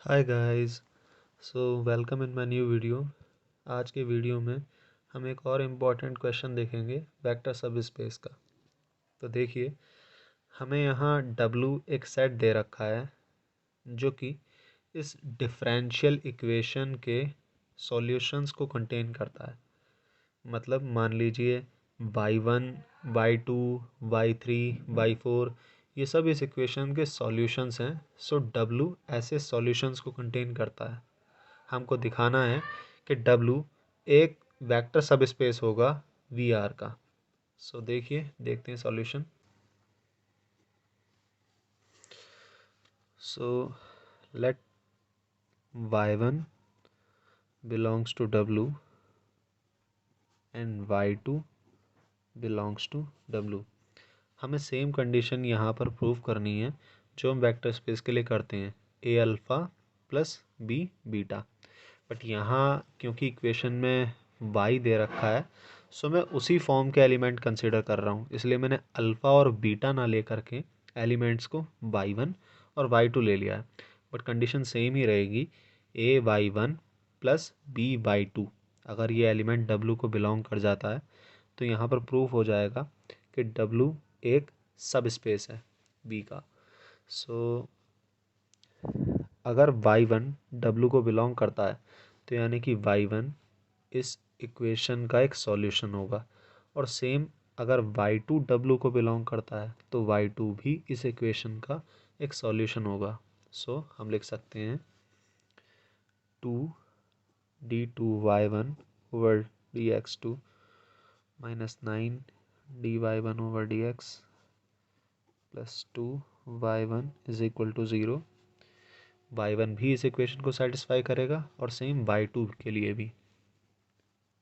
Hi guys. Welcome in my new video. आज के video में हम एक और इम्पॉर्टेंट क्वेश्चन देखेंगे वेक्टर सब स्पेस का। तो देखिए, हमें यहाँ W एक सेट दे रखा है जो कि इस डिफरेंशियल इक्वेशन के सॉल्यूशंस को कंटेन करता है। मतलब मान लीजिए y1, y2, y3, y4 ये सब इस इक्वेशन के सॉल्यूशंस हैं। W ऐसे सॉल्यूशंस को कंटेन करता है। हमको दिखाना है कि W एक वेक्टर सब स्पेस होगा VR का। देखिए, देखते हैं solution. Let y1 belongs to W and y2 belongs to W। हमें सेम कंडीशन यहाँ पर प्रूव करनी है जो हम वेक्टर स्पेस के लिए करते हैं, A alpha plus B beta. But यहाँ क्योंकि इक्वेशन में y दे रखा है, सो मैं उसी फॉर्म के एलिमेंट कंसिडर कर रहा हूँ। इसलिए मैंने अल्फ़ा और बीटा ना ले करके एलिमेंट्स को y1 और y2 ले लिया है। बट कंडीशन सेम ही रहेगी, a y1 plus b y2। अगर ये एलिमेंट w को बिलोंग कर जाता है तो यहाँ पर प्रूफ हो जाएगा कि w एक सब स्पेस है b का। अगर y1 w को बिलोंग करता है तो यानी कि y1 इस इक्वेशन का एक सॉल्यूशन होगा। और सेम अगर y2 w को बिलोंग करता है तो y2 भी इस इक्वेशन का एक सॉल्यूशन होगा। हम लिख सकते हैं 2d2y1 over dx2 minus 9dy1 over dx plus 2y1 is equal to 0। y1 भी इस इक्वेशन को सेटिस्फाई करेगा और सेम y2 के लिए भी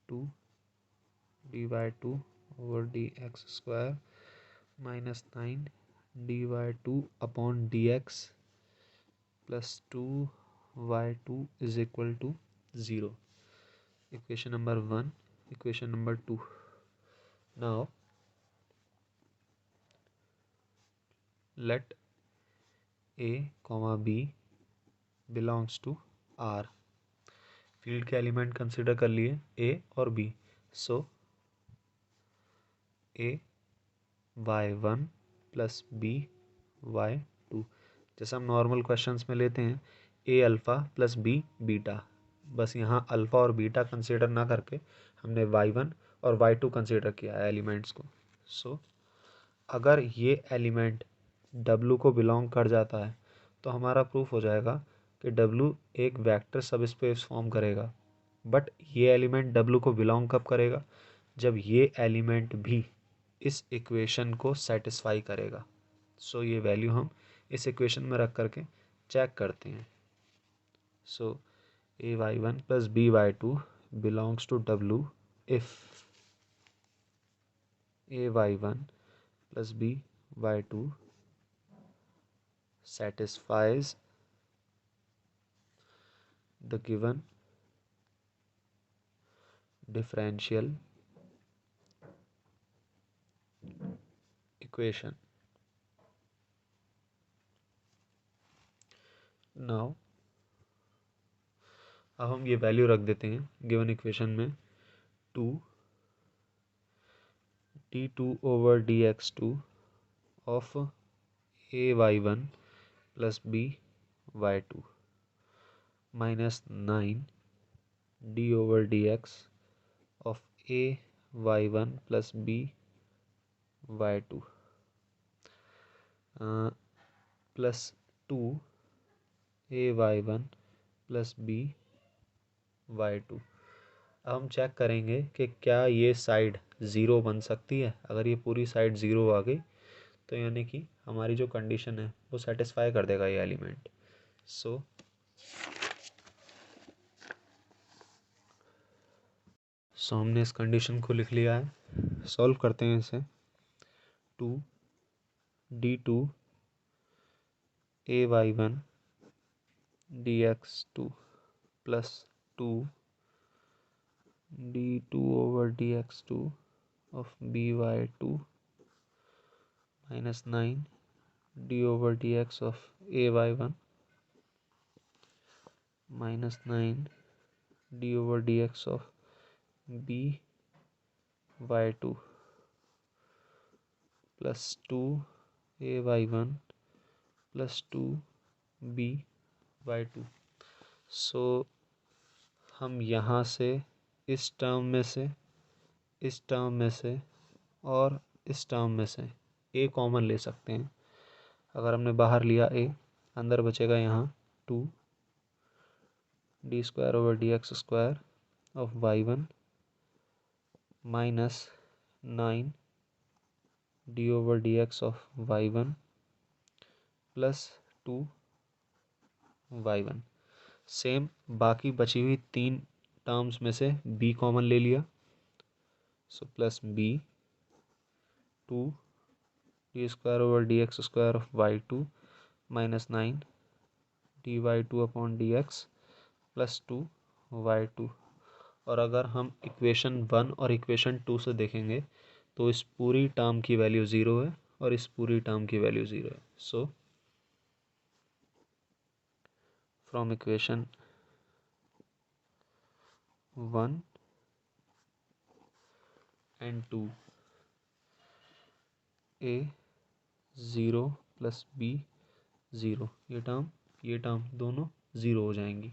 2dy2 over dx square minus 9dy2 upon dx plus 2y2 is equal to 0। Equation number 1। Equation number 2। Now let a comma b belongs to R। Field के element consider कर लिए a और b। a y1 plus b y2। जैसे हम normal questions में लेते हैं a alpha plus b beta, बस यहाँ अल्फ़ा और बीटा कंसिडर ना करके हमने y1 और y2 कंसिडर किया है एलिमेंट्स को। अगर ये एलिमेंट w को बिलोंग कर जाता है तो हमारा प्रूफ हो जाएगा कि w एक वेक्टर सब स्पेस फॉर्म करेगा। बट ये एलिमेंट w को बिलोंग कब करेगा? जब ये एलिमेंट भी इस इक्वेशन को सेटिस्फाई करेगा। ये वैल्यू हम इस इक्वेशन में रख करके चेक करते हैं। a y1 plus b y2 belongs to w if a y1 plus b y2 satisfies the given differential equation। Now अब हम ये वैल्यू रख देते हैं गिवन इक्वेशन में 2d2 over dx2 of a y1 plus b y2 minus 9 d over dx of a y1 plus b y2 plus 2 a y1 plus B y2। अब हम check करेंगे कि क्या ये साइड ज़ीरो बन सकती है। अगर ये पूरी साइड ज़ीरो आ गई तो यानी कि हमारी जो कंडीशन है वो सेटिस्फाई कर देगा ये एलिमेंट। हमने इस कंडीशन को लिख लिया है। सॉल्व करते हैं इसे। 2d2 ay1 dx2 plus 2d2 over dx2 of by2 minus 9 d over dx of ay1 -9 d/dx of by2 plus 2ay1 plus 2b/2। सो हम यहाँ से इस टर्म में से, इस टर्म में से और इस टर्म में से a कॉमन ले सकते हैं। अगर हमने बाहर लिया a, अंदर बचेगा यहाँ 2 d/dx² of y1 minus 9 d/dx of y1 plus 2y1। Same बाकी बची हुई 3 टर्म्स में से b कॉमन ले लिया, so plus b 2 d/dx² of y2 minus 9 dy2/dx plus 2y2। और अगर हम इक्वेशन 1 और इक्वेशन 2 से देखेंगे तो इस पूरी टर्म की वैल्यू 0 है और इस पूरी टर्म की वैल्यू 0 है। So from equation 1 and 2 a 0 plus b 0, ये टर्म दोनों 0 हो जाएंगी।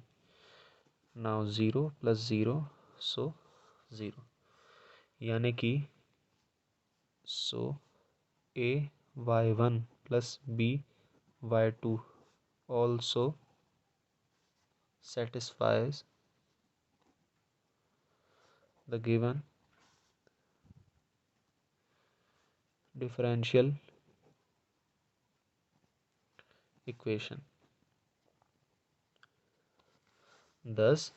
नाउ 0 plus 0 सो 0, यानी कि सो a y1 plus b y2 also satisfies the given differential equation। thus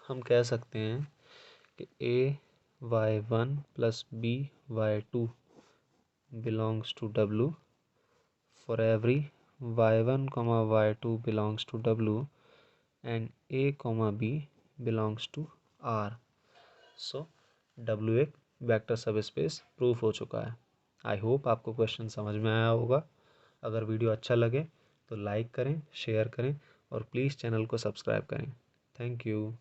हम कह सकते हैं कि a y1 plus b y2 belongs to W for every y1, y2 belongs to W and a, b belongs to R। So W एक vector सब space proof हो चुका है। आई होप आपको क्वेश्चन समझ में आया होगा। अगर वीडियो अच्छा लगे तो लाइक करें, शेयर करें और प्लीज़ चैनल को सब्सक्राइब करें। Thank you.